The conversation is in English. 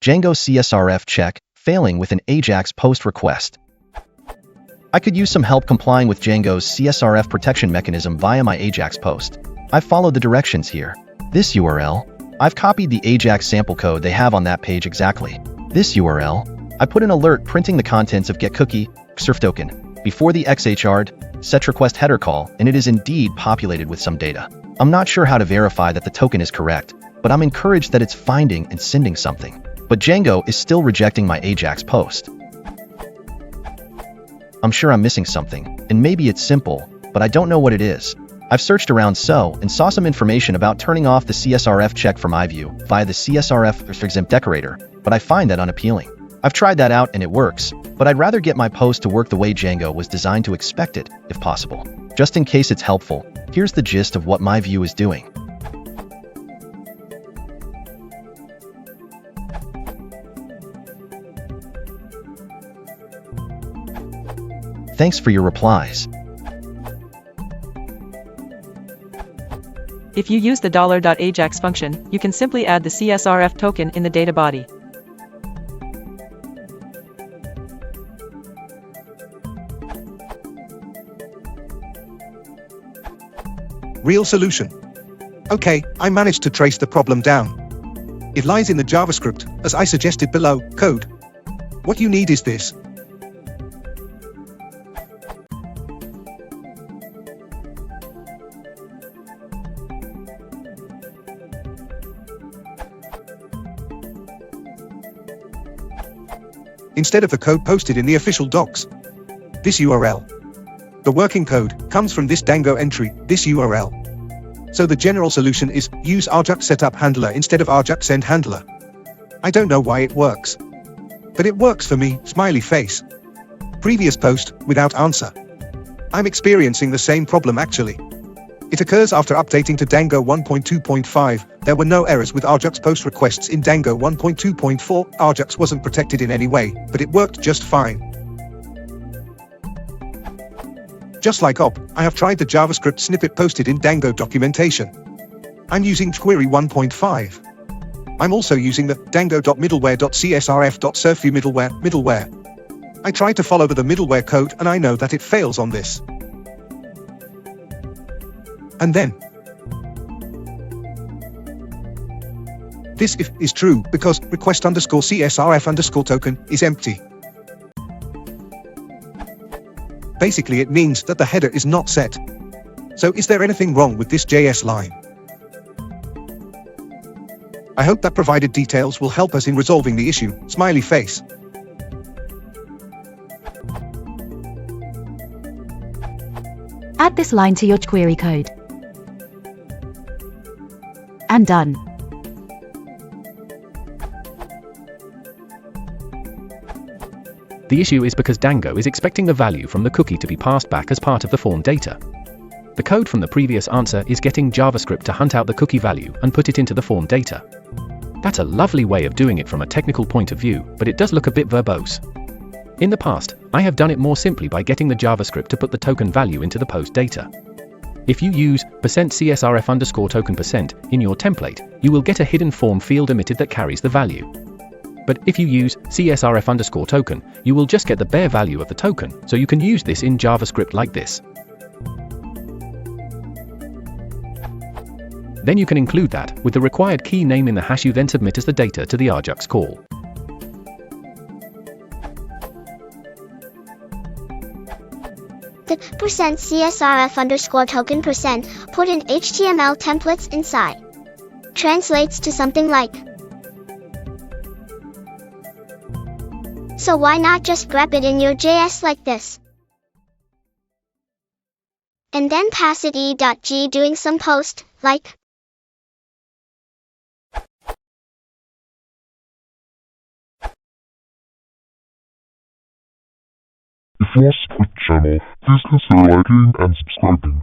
Django CSRF check, failing with an Ajax POST request. I could use some help complying with Django's CSRF protection mechanism via my Ajax post. I've followed the directions here. This URL, I've copied the Ajax sample code they have on that page exactly. This URL, I put an alert printing the contents of getCookie, XRF token, before the XHRD, set request header call, and it is indeed populated with some data. I'm not sure how to verify that the token is correct, but I'm encouraged that it's finding and sending something. But Django is still rejecting my Ajax post. I'm sure I'm missing something, and maybe it's simple, but I don't know what it is. I've searched around and saw some information about turning off the CSRF check from iView via the CSRF exempt decorator, but I find that unappealing. I've tried that out and it works, but I'd rather get my post to work the way Django was designed to expect it, if possible. Just in case it's helpful, here's the gist of what my view is doing. Thanks for your replies. If you use the $.ajax function, you can simply add the CSRF token in the data body. Real solution. Okay, I managed to trace the problem down. It lies in the JavaScript, as I suggested below, code. What you need is this. Instead of the code posted in the official docs. This URL. The working code comes from this Django entry, this URL. So the general solution is use Ajax setup handler instead of Ajax send handler. I don't know why it works. But it works for me, smiley face. Previous post, without answer. I'm experiencing the same problem actually. It occurs after updating to Django 1.2.5. There were no errors with Ajax post requests in Django 1.2.4. Ajax wasn't protected in any way, but it worked just fine. Just like op, I have tried the JavaScript snippet posted in Django documentation. I'm using jQuery 1.5. I'm also using the Django.middleware.csrf.surfview middleware. I tried to follow the middleware code and I know that it fails on this. And then this if is true because request_CSRF_token is empty. Basically it means that the header is not set. So is there anything wrong with this JS line? I hope that provided details will help us in resolving the issue, smiley face. Add this line to your query code. And done. The issue is because Django is expecting the value from the cookie to be passed back as part of the form data. The code from the previous answer is getting JavaScript to hunt out the cookie value and put it into the form data. That's a lovely way of doing it from a technical point of view, but it does look a bit verbose. In the past, I have done it more simply by getting the JavaScript to put the token value into the post data. If you use %CSRF_token% in your template, you will get a hidden form field emitted that carries the value. But if you use CSRF_token, you will just get the bare value of the token, so you can use this in JavaScript like this. Then you can include that with the required key name in the hash you then submit as the data to the Ajax call. The %CSRF_token% put in HTML templates inside. Translates to something like. So why not just grab it in your JS like this? And then pass it e.g doing some post, like. If you want to support the channel, please consider liking and subscribing.